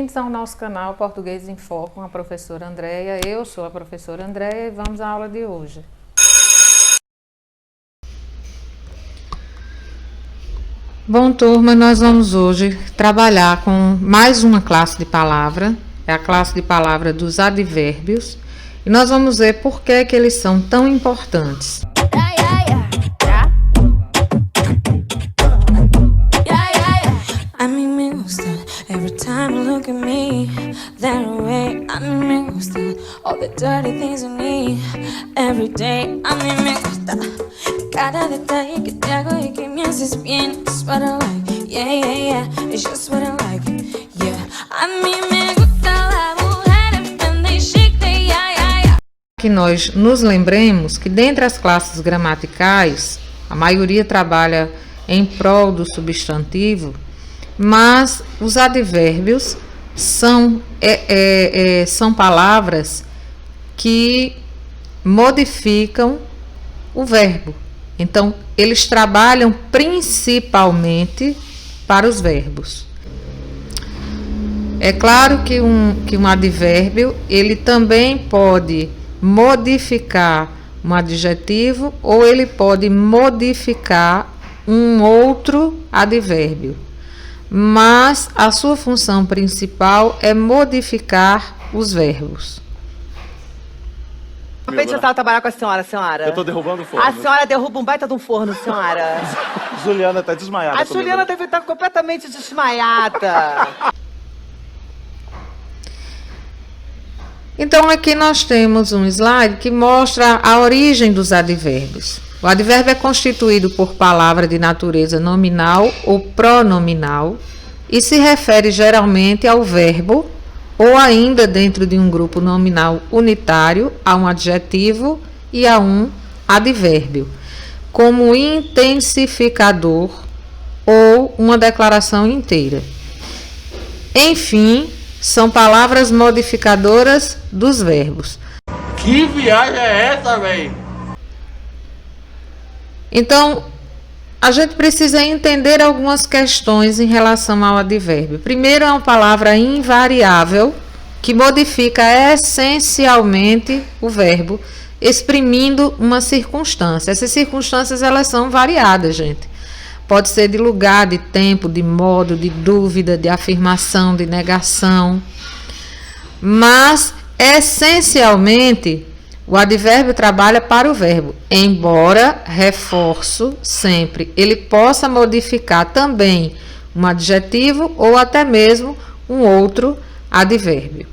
Bem-vindos ao nosso canal Português em Foco com a professora Andréia. Eu sou a professora Andréia e vamos à aula de hoje. Bom, turma, nós vamos hoje trabalhar com mais uma classe de palavra, é a classe de palavra dos advérbios, e nós vamos ver por que eles são tão importantes. Every time you look at me that way, a mí me gusta all the dirty things you need every day. A mí me gusta cada detalle que te hago y que me haces bien. It's what I like, yeah, yeah, yeah. It's just what I like, yeah. A mí me gusta la mujer when they shake the yeah, yeah, yeah. Que nós nos lembremos que dentre as classes gramaticais, a maioria trabalha em prol do substantivo, mas os advérbios são palavras que modificam o verbo. Então, eles trabalham principalmente para os verbos. É claro que um advérbio, ele também pode modificar um adjetivo ou ele pode modificar um outro advérbio. Mas a sua função principal é modificar os verbos. Acabei de tentar trabalhar com a senhora. Eu tô derrubando o forno. A senhora derruba um baita de um forno, senhora. Juliana tá desmaiada. A Juliana deve estar completamente desmaiada. Então aqui nós temos um slide que mostra a origem dos advérbios. O advérbio é constituído por palavra de natureza nominal ou pronominal e se refere geralmente ao verbo ou ainda dentro de um grupo nominal unitário a um adjetivo e a um advérbio, como intensificador ou uma declaração inteira. Enfim, são palavras modificadoras dos verbos. Que viagem é essa, velho? Então, a gente precisa entender algumas questões em relação ao advérbio. Primeiro, é uma palavra invariável que modifica essencialmente o verbo, exprimindo uma circunstância. Essas circunstâncias, elas são variadas, gente. Pode ser de lugar, de tempo, de modo, de dúvida, de afirmação, de negação. Mas, essencialmente, o advérbio trabalha para o verbo, embora, reforço sempre, ele possa modificar também um adjetivo ou até mesmo um outro advérbio.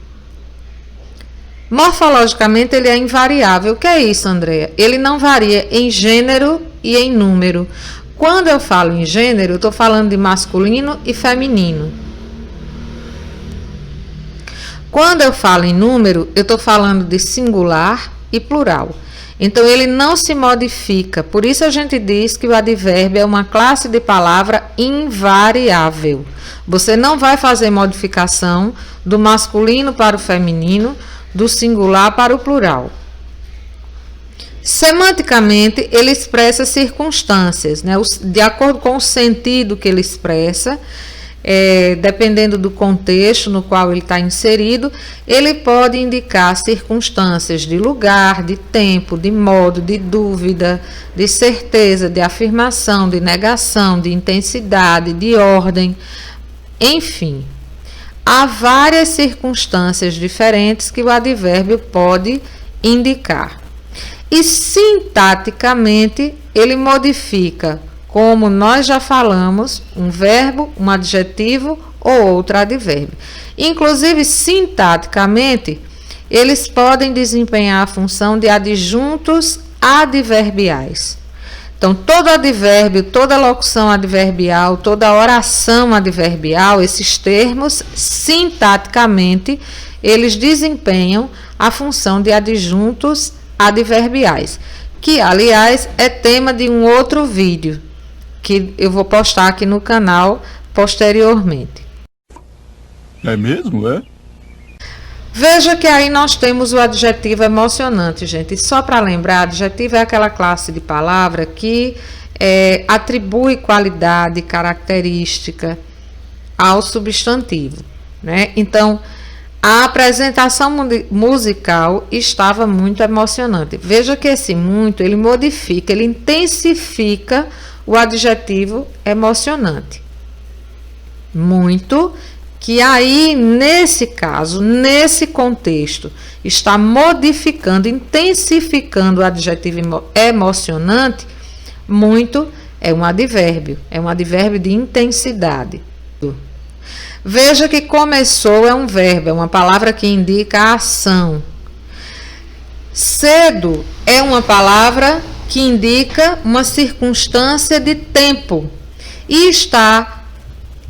Morfologicamente, ele é invariável. O que é isso, Andréia? Ele não varia em gênero e em número. Quando eu falo em gênero, eu estou falando de masculino e feminino. Quando eu falo em número, eu estou falando de singular e plural. Então, ele não se modifica. Por isso, a gente diz que o advérbio é uma classe de palavra invariável. Você não vai fazer modificação do masculino para o feminino, do singular para o plural. Semanticamente, ele expressa circunstâncias, né? De acordo com o sentido que ele expressa, dependendo do contexto no qual ele está inserido, ele pode indicar circunstâncias de lugar, de tempo, de modo, de dúvida, de certeza, de afirmação, de negação, de intensidade, de ordem, enfim. Há várias circunstâncias diferentes que o advérbio pode indicar. E sintaticamente, ele modifica, como nós já falamos, um verbo, um adjetivo ou outro advérbio. Inclusive, sintaticamente, eles podem desempenhar a função de adjuntos adverbiais. Então, todo advérbio, toda locução adverbial, toda oração adverbial, esses termos, sintaticamente, eles desempenham a função de adjuntos adverbiais, que, aliás, é tema de um outro vídeo, que eu vou postar aqui no canal posteriormente. É mesmo, é? Veja que aí nós temos o adjetivo emocionante, gente. E só para lembrar, adjetivo é aquela classe de palavra que atribui qualidade, característica ao substantivo. né? Então, a apresentação musical estava muito emocionante. Veja que esse muito, ele modifica, ele intensifica o adjetivo emocionante. Muito, que aí, nesse caso, nesse contexto, está modificando, intensificando o adjetivo emocionante. Muito é um advérbio de intensidade. Veja que começou é um verbo, é uma palavra que indica a ação. Cedo é uma palavra que indica uma circunstância de tempo e está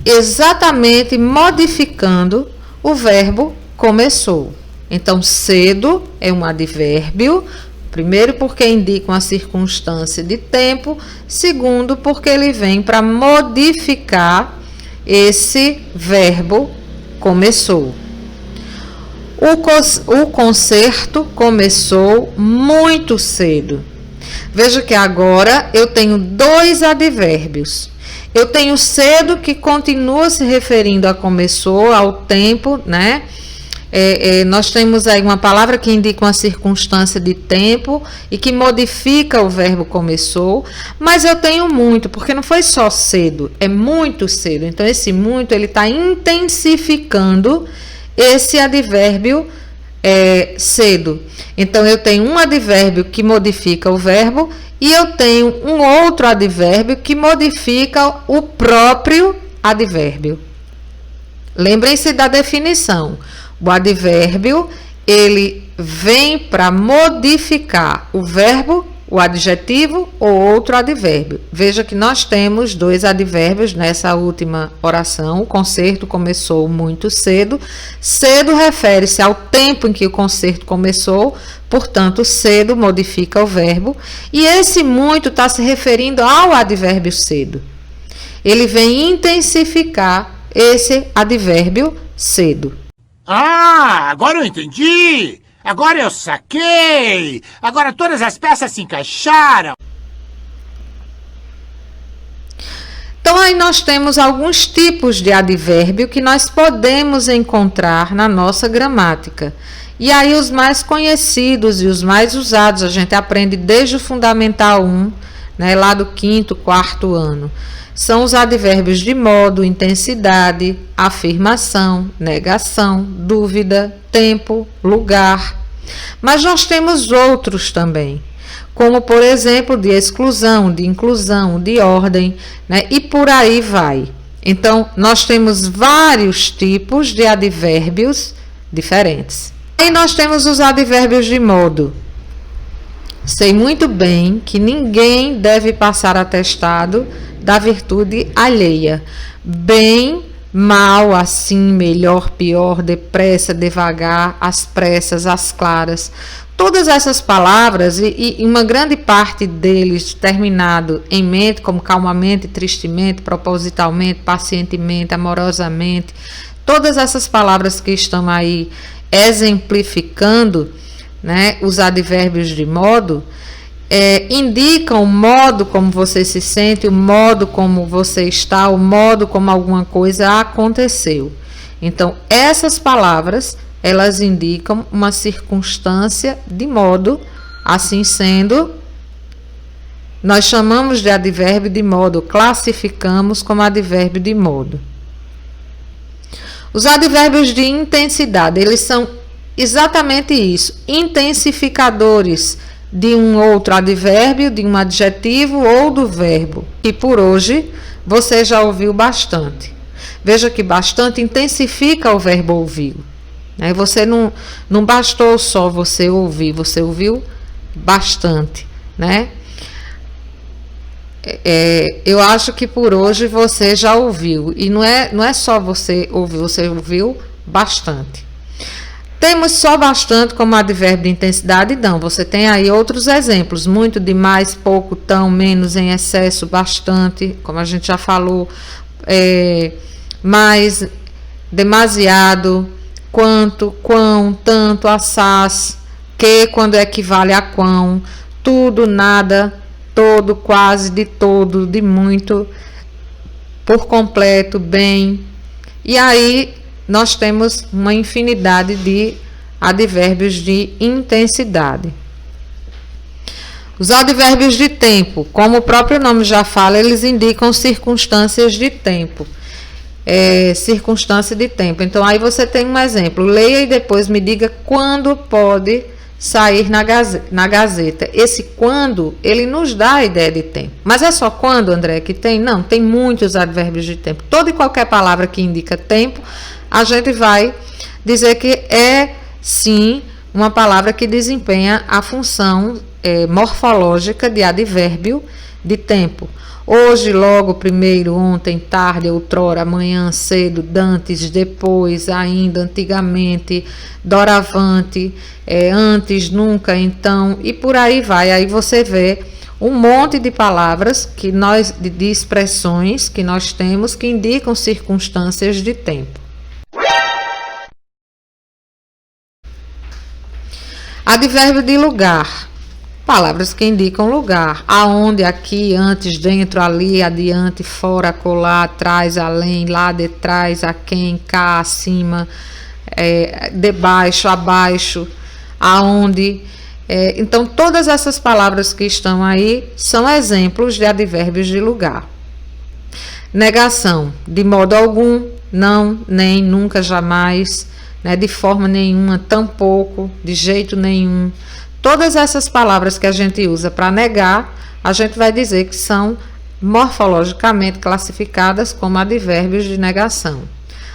exatamente modificando o verbo começou. Então, cedo é um advérbio, primeiro porque indica uma circunstância de tempo, segundo porque ele vem para modificar esse verbo começou. O concerto começou muito cedo. Veja que agora eu tenho dois advérbios. Eu tenho cedo, que continua se referindo a começou, ao tempo, né? Nós temos aí uma palavra que indica uma circunstância de tempo e que modifica o verbo começou, mas eu tenho muito, porque não foi só cedo, é muito cedo. Então, esse muito, ele está intensificando esse advérbio cedo. Então, eu tenho um advérbio que modifica o verbo e eu tenho um outro advérbio que modifica o próprio advérbio. Lembrem-se da definição. O advérbio, ele vem para modificar o verbo, o adjetivo ou outro advérbio. Veja que nós temos dois advérbios nessa última oração. O concerto começou muito cedo. Cedo refere-se ao tempo em que o concerto começou, portanto, cedo modifica o verbo. E esse muito está se referindo ao advérbio cedo. Ele vem intensificar esse advérbio cedo. Ah, agora eu entendi! Agora eu saquei! Agora todas as peças se encaixaram! Então, aí nós temos alguns tipos de advérbio que nós podemos encontrar na nossa gramática. E aí os mais conhecidos e os mais usados, a gente aprende desde o Fundamental 1, né, lá do 5º, 4º ano. São os advérbios de modo, intensidade, afirmação, negação, dúvida, tempo, lugar. Mas nós temos outros também, como, por exemplo, de exclusão, de inclusão, de ordem, né? E por aí vai. Então, nós temos vários tipos de advérbios diferentes. Aí nós temos os advérbios de modo. Sei muito bem que ninguém deve passar atestado da virtude alheia. Bem, mal, assim, melhor, pior, depressa, devagar, às pressas, às claras. Todas essas palavras, e uma grande parte deles terminado em mente, como calmamente, tristemente, propositalmente, pacientemente, amorosamente. Todas essas palavras que estão aí exemplificando, né, os advérbios de modo, indicam o modo como você se sente, o modo como você está, o modo como alguma coisa aconteceu. Então, essas palavras, elas indicam uma circunstância de modo, assim sendo, nós chamamos de advérbio de modo, classificamos como advérbio de modo. Os advérbios de intensidade, eles são exatamente isso, intensificadores de um outro advérbio, de um adjetivo ou do verbo. E por hoje você já ouviu bastante. Veja que bastante intensifica o verbo ouvir. Você não bastou só você ouvir, você ouviu bastante, né? Eu acho que por hoje você já ouviu. E não é só você ouvir, você ouviu bastante. Temos só bastante como advérbio de intensidade? Não, você tem aí outros exemplos. Muito, demais, pouco, tão, menos, em excesso, bastante, como a gente já falou. Mais, demasiado, quanto, quão, tanto, assaz, que, quando equivale a quão, tudo, nada, todo, quase, de todo, de muito, por completo, bem. E aí nós temos uma infinidade de advérbios de intensidade. Os advérbios de tempo, como o próprio nome já fala, eles indicam circunstâncias de tempo. Circunstância de tempo. Então, aí você tem um exemplo. Leia e depois me diga quando pode sair na Gazeta. Esse quando, ele nos dá a ideia de tempo. Mas é só quando, André, que tem? Não, tem muitos advérbios de tempo. Toda e qualquer palavra que indica tempo, a gente vai dizer que é, sim, uma palavra que desempenha a função morfológica de advérbio de tempo. Hoje, logo, primeiro, ontem, tarde, outrora, amanhã, cedo, dantes, depois, ainda, antigamente, doravante, antes, nunca, então, e por aí vai. Aí você vê um monte de palavras de expressões que nós temos que indicam circunstâncias de tempo. Advérbio de lugar. Palavras que indicam lugar. Aonde, aqui, antes, dentro, ali, adiante, fora, acolá, atrás, além, lá, detrás, a quem, cá, acima, debaixo, abaixo, aonde. Então, todas essas palavras que estão aí são exemplos de advérbios de lugar. Negação. De modo algum, não, nem, nunca, jamais, né, de forma nenhuma, tampouco, de jeito nenhum. Todas essas palavras que a gente usa para negar, a gente vai dizer que são morfologicamente classificadas como advérbios de negação.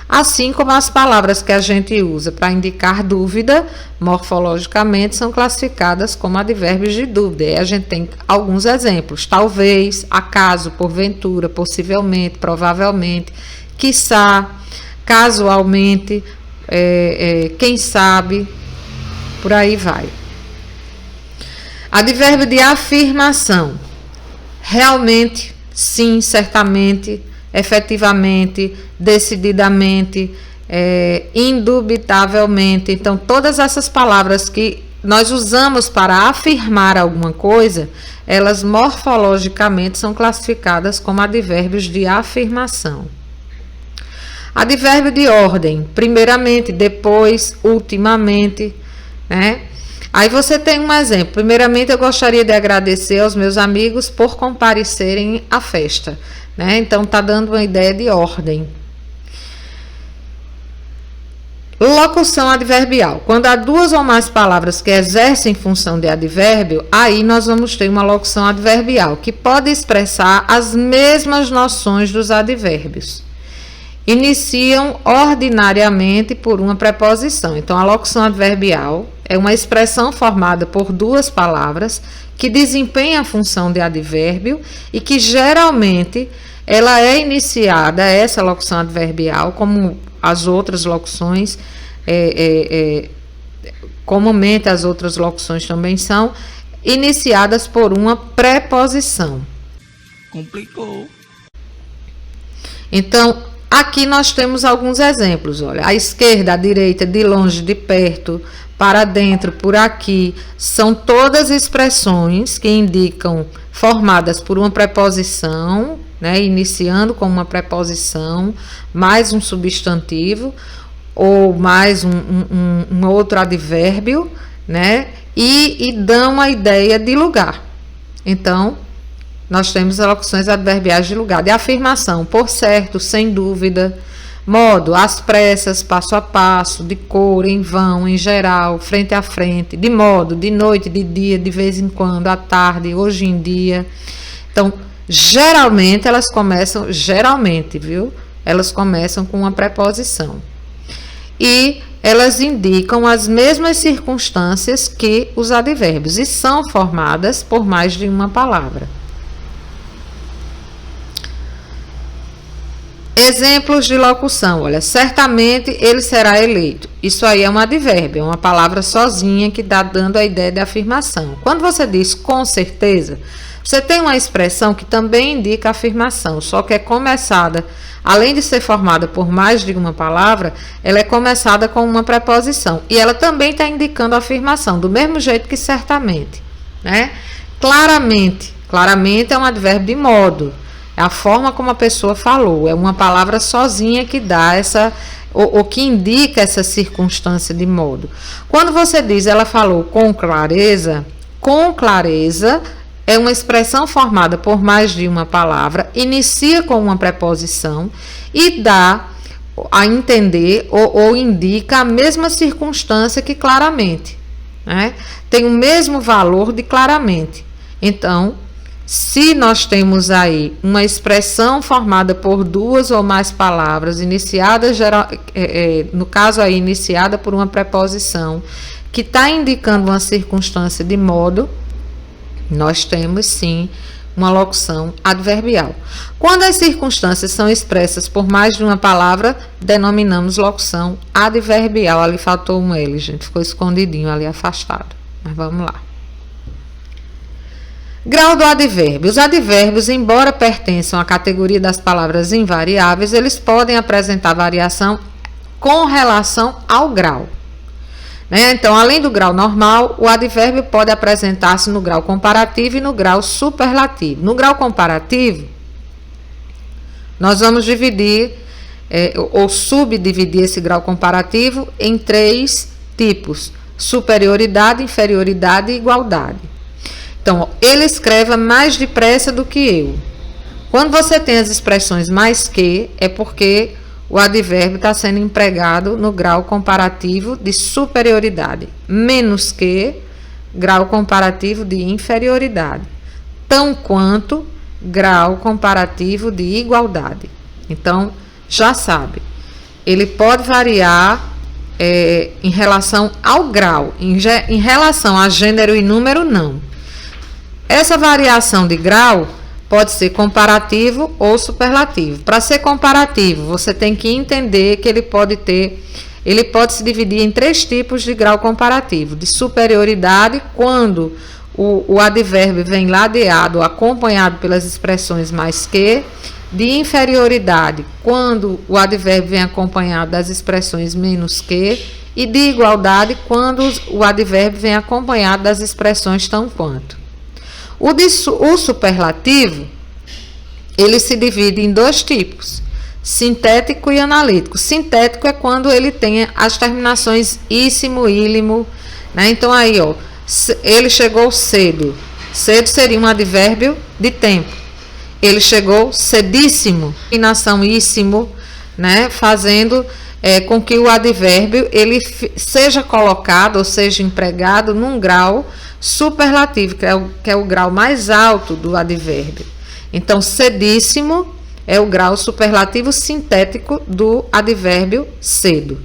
Assim como as palavras que a gente usa para indicar dúvida, morfologicamente são classificadas como advérbios de dúvida. E a gente tem alguns exemplos: talvez, acaso, porventura, possivelmente, provavelmente, quiçá, casualmente, quem sabe, por aí vai. Advérbio de afirmação. Realmente, sim, certamente, efetivamente, decididamente, indubitavelmente. Então, todas essas palavras que nós usamos para afirmar alguma coisa, elas morfologicamente são classificadas como advérbios de afirmação. Advérbio de ordem. Primeiramente, depois, ultimamente, né? Aí você tem um exemplo. Primeiramente, eu gostaria de agradecer aos meus amigos por comparecerem à festa, né? Então, está dando uma ideia de ordem. Locução adverbial. Quando há duas ou mais palavras que exercem função de advérbio, aí nós vamos ter uma locução adverbial, que pode expressar as mesmas noções dos advérbios. Iniciam ordinariamente por uma preposição. Então, a locução adverbial é uma expressão formada por duas palavras que desempenha a função de advérbio e que geralmente ela é iniciada, essa locução adverbial, como as outras locuções, comumente as outras locuções também são iniciadas por uma preposição. Complicou. Então, aqui nós temos alguns exemplos. Olha, à esquerda, à direita, de longe, de perto, para dentro, por aqui, são todas expressões que indicam formadas por uma preposição, né, iniciando com uma preposição, mais um substantivo, ou mais um outro advérbio, né, e dão a ideia de lugar. Então, nós temos locuções adverbiais de lugar, de afirmação, por certo, sem dúvida, modo, às pressas, passo a passo, de cor, em vão, em geral, frente a frente, de modo, de noite, de dia, de vez em quando, à tarde, hoje em dia. Então, geralmente elas começam, elas começam com uma preposição. E elas indicam as mesmas circunstâncias que os advérbios e são formadas por mais de uma palavra. Exemplos de locução. Olha, certamente ele será eleito. Isso aí é um advérbio, é uma palavra sozinha que está dando a ideia de afirmação. Quando você diz com certeza, você tem uma expressão que também indica afirmação, só que é começada, além de ser formada por mais de uma palavra, ela é começada com uma preposição. E ela também está indicando afirmação, do mesmo jeito que certamente, né? Claramente. Claramente é um advérbio de modo. É a forma como a pessoa falou. É uma palavra sozinha que dá essa, ou que indica essa circunstância de modo. Quando você diz ela falou com clareza é uma expressão formada por mais de uma palavra, inicia com uma preposição e dá a entender ou indica a mesma circunstância que claramente, né? Tem o mesmo valor de claramente. Então, se nós temos aí uma expressão formada por duas ou mais palavras, iniciada, no caso aí, iniciada por uma preposição, que está indicando uma circunstância de modo, nós temos sim uma locução adverbial. Quando as circunstâncias são expressas por mais de uma palavra, denominamos locução adverbial. Ali faltou um L, gente, ficou escondidinho ali, afastado. Mas vamos lá. Grau do advérbio. Os advérbios, embora pertençam à categoria das palavras invariáveis, eles podem apresentar variação com relação ao grau. Né? Então, além do grau normal, o advérbio pode apresentar-se no grau comparativo e no grau superlativo. No grau comparativo, nós vamos dividir ou subdividir esse grau comparativo em 3 tipos: superioridade, inferioridade e igualdade. Então, ele escreva mais depressa do que eu. Quando você tem as expressões mais que, é porque o advérbio está sendo empregado no grau comparativo de superioridade. Menos que, grau comparativo de inferioridade. Tão quanto, grau comparativo de igualdade. Então, já sabe, ele pode variar em relação ao grau. Em relação a gênero e número, não. Essa variação de grau pode ser comparativo ou superlativo. Para ser comparativo, você tem que entender que ele pode se dividir em 3 tipos de grau comparativo. De superioridade, quando o advérbio vem ladeado, acompanhado pelas expressões mais que. De inferioridade, quando o advérbio vem acompanhado das expressões menos que. E de igualdade, quando o advérbio vem acompanhado das expressões tão quanto. O superlativo, ele se divide em 2 tipos, sintético e analítico. Sintético é quando ele tem as terminações íssimo, ílimo, né? Então aí, ó, ele chegou cedo. Cedo seria um advérbio de tempo. Ele chegou cedíssimo, terminação íssimo, né? Fazendo com que o advérbio ele seja colocado ou seja empregado num grau superlativo, que é o grau mais alto do advérbio. Então, cedíssimo é o grau superlativo sintético do advérbio cedo.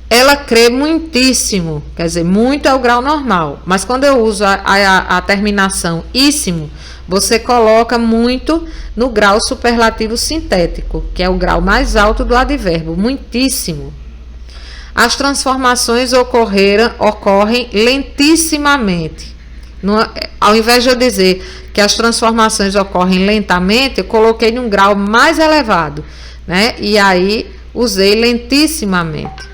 Ela crê muitíssimo, quer dizer, muito é o grau normal, mas quando eu uso a terminação íssimo, você coloca muito no grau superlativo sintético, que é o grau mais alto do advérbio, muitíssimo. As transformações ocorrem lentissimamente. Ao invés de eu dizer que as transformações ocorrem lentamente, eu coloquei num grau mais elevado, né? E aí usei lentissimamente.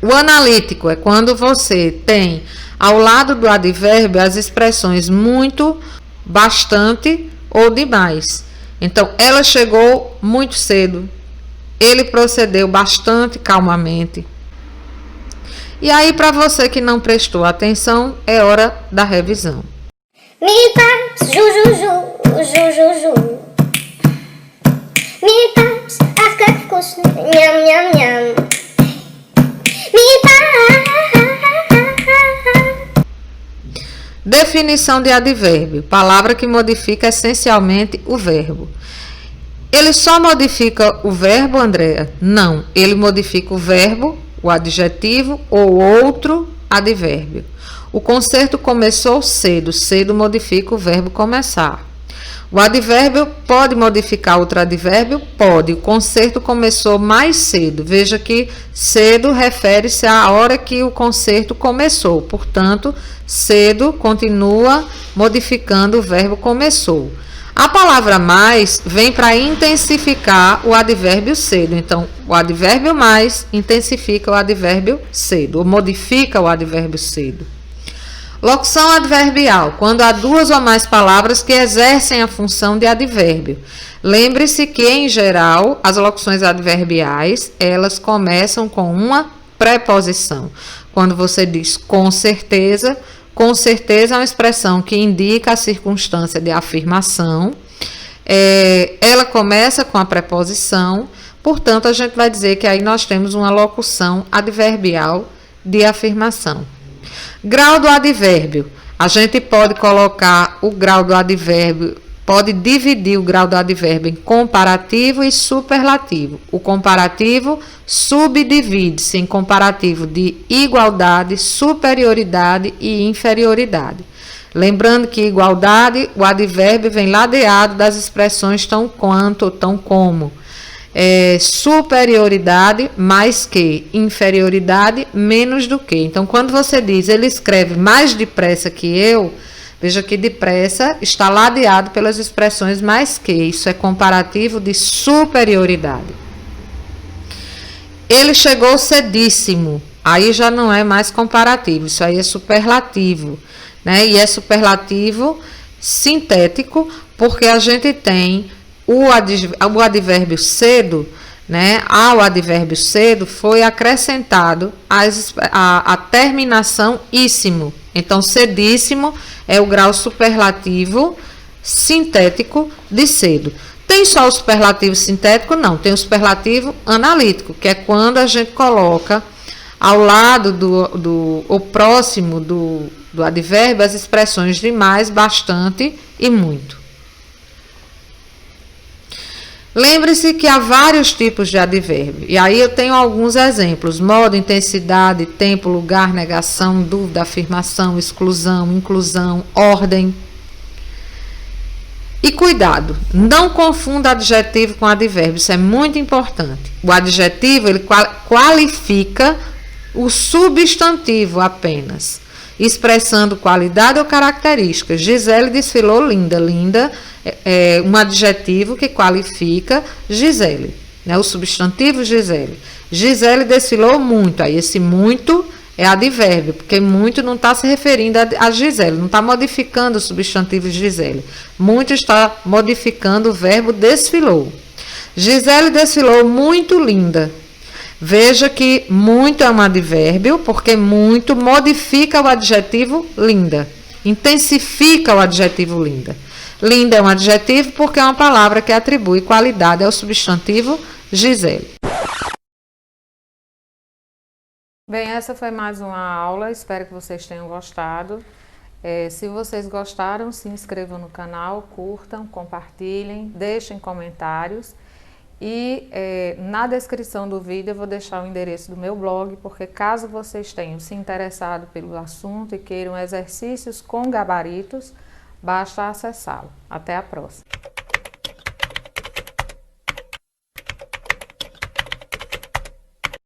O analítico é quando você tem ao lado do advérbio as expressões muito, bastante ou demais. Então, ela chegou muito cedo. Ele procedeu bastante calmamente. E aí, para você que não prestou atenção, é hora da revisão. Mi paps, ju ju ju, ju ju ju. Mi paps, ach как вкусно, ням ням ням. Mi paps. Definição de advérbio: palavra que modifica essencialmente o verbo. Ele só modifica o verbo, Andréa? Não, ele modifica o verbo, o adjetivo ou outro advérbio. O concerto começou cedo. Cedo modifica o verbo começar. O advérbio pode modificar outro advérbio? Pode. O concerto começou mais cedo. Veja que cedo refere-se à hora que o concerto começou. Portanto, cedo continua modificando o verbo começou. A palavra mais vem para intensificar o advérbio cedo. Então, o advérbio mais intensifica o advérbio cedo, ou modifica o advérbio cedo. Locução adverbial, quando há duas ou mais palavras que exercem a função de advérbio. Lembre-se que, em geral, as locuções adverbiais, elas começam com uma preposição. Quando você diz com certeza é uma expressão que indica a circunstância de afirmação. Ela começa com a preposição, portanto, a gente vai dizer que aí nós temos uma locução adverbial de afirmação. Grau do advérbio. A gente pode colocar o grau do advérbio, pode dividir o grau do advérbio em comparativo e superlativo. O comparativo subdivide-se em comparativo de igualdade, superioridade e inferioridade. Lembrando que igualdade, o advérbio vem ladeado das expressões tão quanto ou tão como. Superioridade mais que, inferioridade menos do que. Então, quando você diz ele escreve mais depressa que eu, veja que depressa está ladeado pelas expressões mais que. Isso é comparativo de superioridade. Ele chegou cedíssimo. Aí já não é mais comparativo, isso aí é superlativo, né? E é superlativo sintético, porque a gente tem o advérbio cedo, né? Ao advérbio cedo foi acrescentado a terminação íssimo. Então, cedíssimo é o grau superlativo sintético de cedo. Tem só o superlativo sintético? Não, tem o superlativo analítico, que é quando a gente coloca ao lado ou próximo do advérbio as expressões de mais, bastante e muito. Lembre-se que há vários tipos de advérbio, e aí eu tenho alguns exemplos: modo, intensidade, tempo, lugar, negação, dúvida, afirmação, exclusão, inclusão, ordem. E cuidado, não confunda adjetivo com advérbio, isso é muito importante. O adjetivo, ele qualifica o substantivo apenas, expressando qualidade ou característica. Gisele desfilou linda. Linda é um adjetivo que qualifica Gisele, né? O substantivo Gisele. Gisele desfilou muito. Aí esse muito é advérbio, porque muito não está se referindo a Gisele, não está modificando o substantivo Gisele. Muito está modificando o verbo desfilou. Gisele desfilou muito linda. Veja que muito é um advérbio, porque muito modifica o adjetivo linda, intensifica o adjetivo linda. Linda é um adjetivo porque é uma palavra que atribui qualidade ao substantivo Gisele. Bem, essa foi mais uma aula, espero que vocês tenham gostado. Se vocês gostaram, se inscrevam no canal, curtam, compartilhem, deixem comentários. E na descrição do vídeo eu vou deixar o endereço do meu blog, porque caso vocês tenham se interessado pelo assunto e queiram exercícios com gabaritos, basta acessá-lo. Até a próxima!